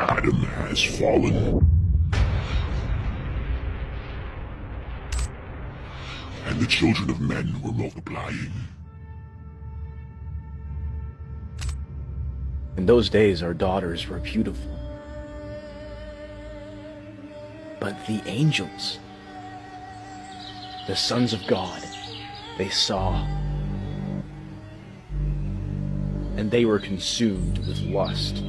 Adam has fallen. And the children of men were multiplying. In those days our daughters were beautiful. But the angels, the sons of God, they saw, and they were consumed with lust.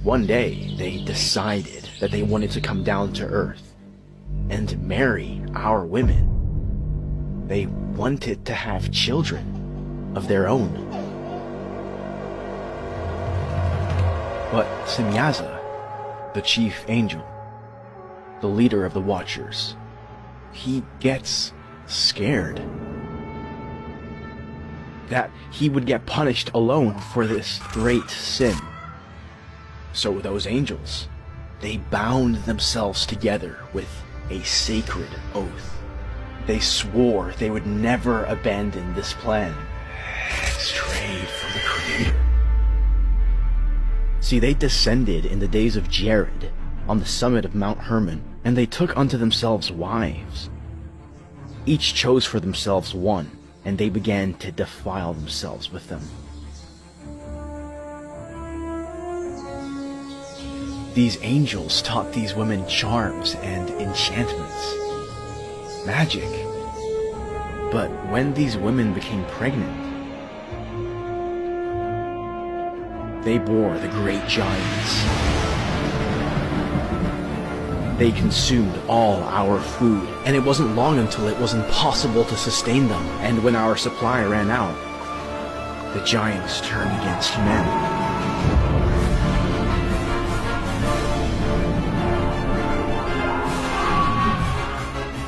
One day they decided that they wanted to come down to earth and marry our women. They wanted to have children of their own. But Semyaza, the chief angel, the leader of the Watchers, he gets scared that he would get punished alone for this great sin. So those angels, they bound themselves together with a sacred oath. They swore they would never abandon this plan, strayed from the Creator. See, they descended in the days of Jared on the summit of Mount Hermon, and they took unto themselves wives. Each chose for themselves one, and they began to defile themselves with them. These angels taught these women charms and enchantments, magic. But when these women became pregnant, they bore the great giants. They consumed all our food, and it wasn't long until it was impossible to sustain them. And when our supply ran out, the giants turned against humanity.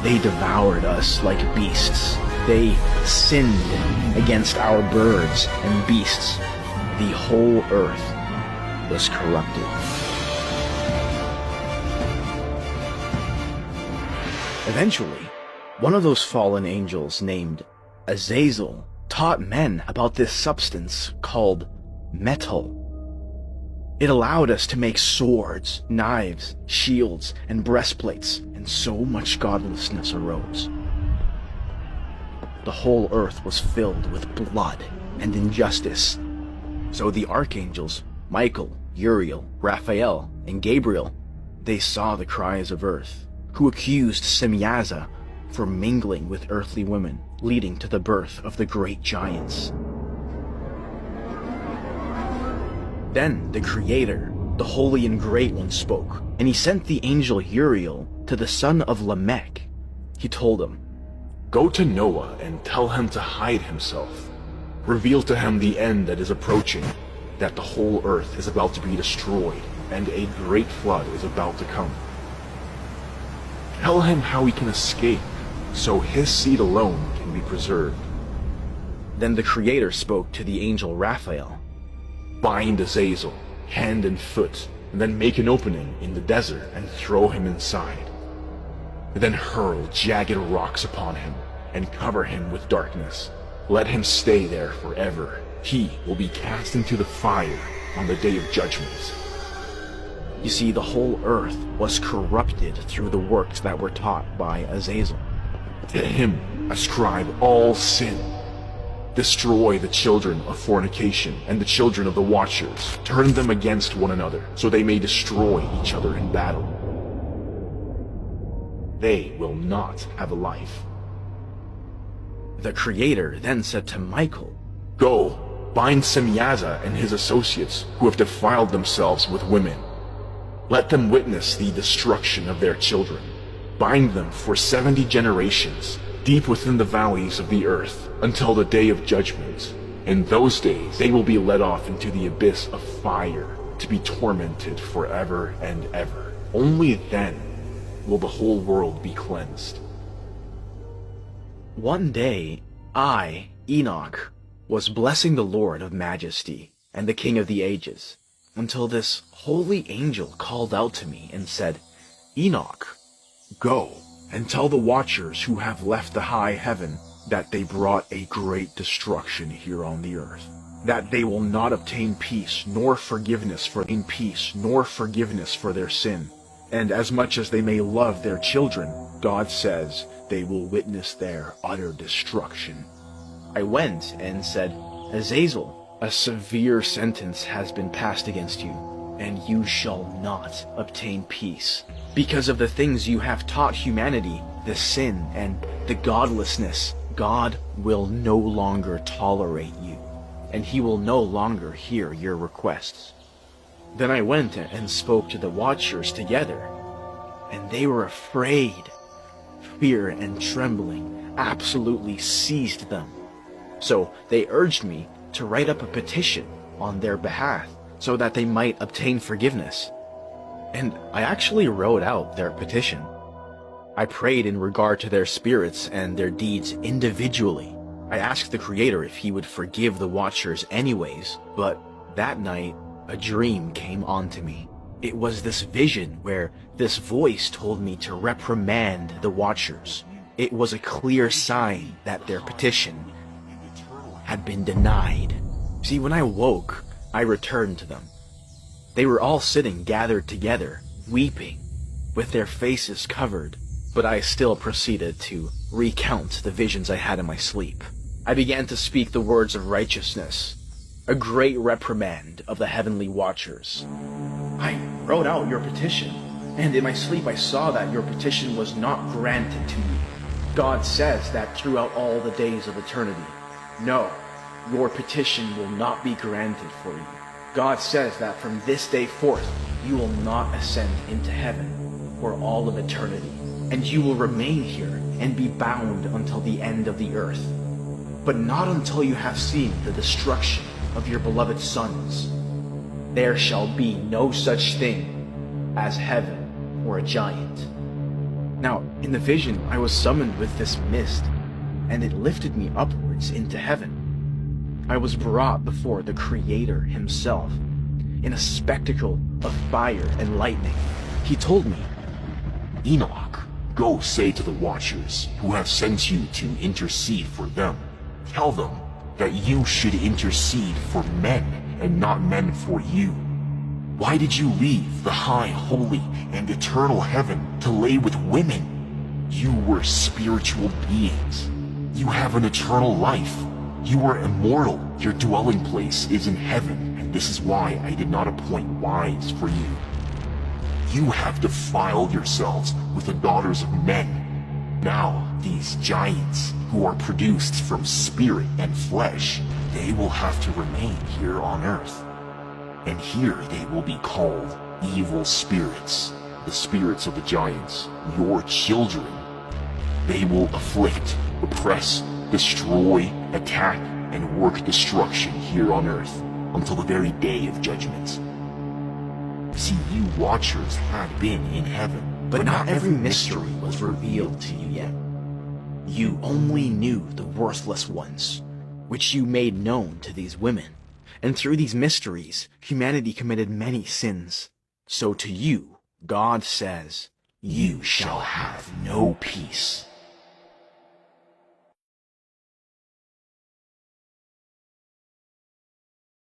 They devoured us like beasts. They sinned against our birds and beasts. The whole earth was corrupted. Eventually, one of those fallen angels named Azazel taught men about this substance called metal. It allowed us to make swords, knives, shields, and breastplates, and so much godlessness arose. The whole earth was filled with blood and injustice. So the archangels, Michael, Uriel, Raphael, and Gabriel, they saw the cries of earth, who accused Semyaza for mingling with earthly women, leading to the birth of the great giants. Then the Creator, the Holy and Great One, spoke, and he sent the angel Uriel to the son of Lamech. He told him, "Go to Noah and tell him to hide himself. Reveal to him the end that is approaching, that the whole earth is about to be destroyed, and a great flood is about to come. Tell him how he can escape, so his seed alone can be preserved." Then the Creator spoke to the angel Raphael. "Bind Azazel, hand and foot, and then make an opening in the desert and throw him inside. Then hurl jagged rocks upon him and cover him with darkness. Let him stay there forever. He will be cast into the fire on the day of judgment." You see, the whole earth was corrupted through the works that were taught by Azazel. To him ascribe all sin. Destroy the children of fornication and the children of the Watchers. Turn them against one another, so they may destroy each other in battle. They will not have a life. The Creator then said to Michael, "Go, bind Semyaza and his associates who have defiled themselves with women. Let them witness the destruction of their children. Bind them for 70 generations, deep within the valleys of the earth, until the day of judgment. In those days they will be led off into the abyss of fire, to be tormented forever and ever. Only then will the whole world be cleansed." One day, I, Enoch, was blessing the Lord of Majesty and the King of the Ages, until this holy angel called out to me and said, "Enoch, go and tell the Watchers who have left the high heaven that they brought a great destruction here on the earth. that they will not obtain peace, nor forgiveness for their sin. And as much as they may love their children, God says they will witness their utter destruction. I went and said, Azazel, a severe sentence has been passed against you, and you shall not obtain peace. Because of the things you have taught humanity, the sin and the godlessness, God will no longer tolerate you, and he will no longer hear your requests. Then I went and spoke to the Watchers together, and they were afraid. Fear and trembling absolutely seized them. So they urged me to write up a petition on their behalf so that they might obtain forgiveness. And I actually wrote out their petition. I prayed in regard to their spirits and their deeds individually. I asked the Creator if he would forgive the Watchers anyways, but that night a dream came onto me. It was this vision where this voice told me to reprimand the Watchers. It was a clear sign that their petition had been denied. See, when I woke, I returned to them. They were all sitting gathered together, weeping, with their faces covered, but I still proceeded to recount the visions I had in my sleep. I began to speak the words of righteousness, a great reprimand of the heavenly Watchers. I wrote out your petition, and in my sleep I saw that your petition was not granted to you. God says that throughout all the days of eternity, no, your petition will not be granted for you. God says that from this day forth, you will not ascend into heaven for all of eternity, and you will remain here and be bound until the end of the earth, but not until you have seen the destruction of your beloved sons. There shall be no such thing as heaven for a giant. Now, in the vision, I was summoned with this mist, and it lifted me upwards into heaven. I was brought before the Creator himself in a spectacle of fire and lightning. He told me, Enoch, go say to the Watchers who have sent you to intercede for them. Tell them that you should intercede for men and not men for you. Why did you leave the high, holy, and eternal heaven to lay with women? You were spiritual beings. You have an eternal life. You are immortal. Your dwelling place is in heaven, and this is why I did not appoint wives for you. You have defiled yourselves with the daughters of men. Now, these giants, who are produced from spirit and flesh, they will have to remain here on earth. And here they will be called evil spirits, the spirits of the giants, your children. They will afflict, oppress, destroy, attack, and work destruction here on earth until the very day of judgment. See, you Watchers had been in heaven, but not every mystery was revealed to you yet. You only knew the worthless ones, which you made known to these women. And through these mysteries, humanity committed many sins. So to you, God says, you shall have no peace.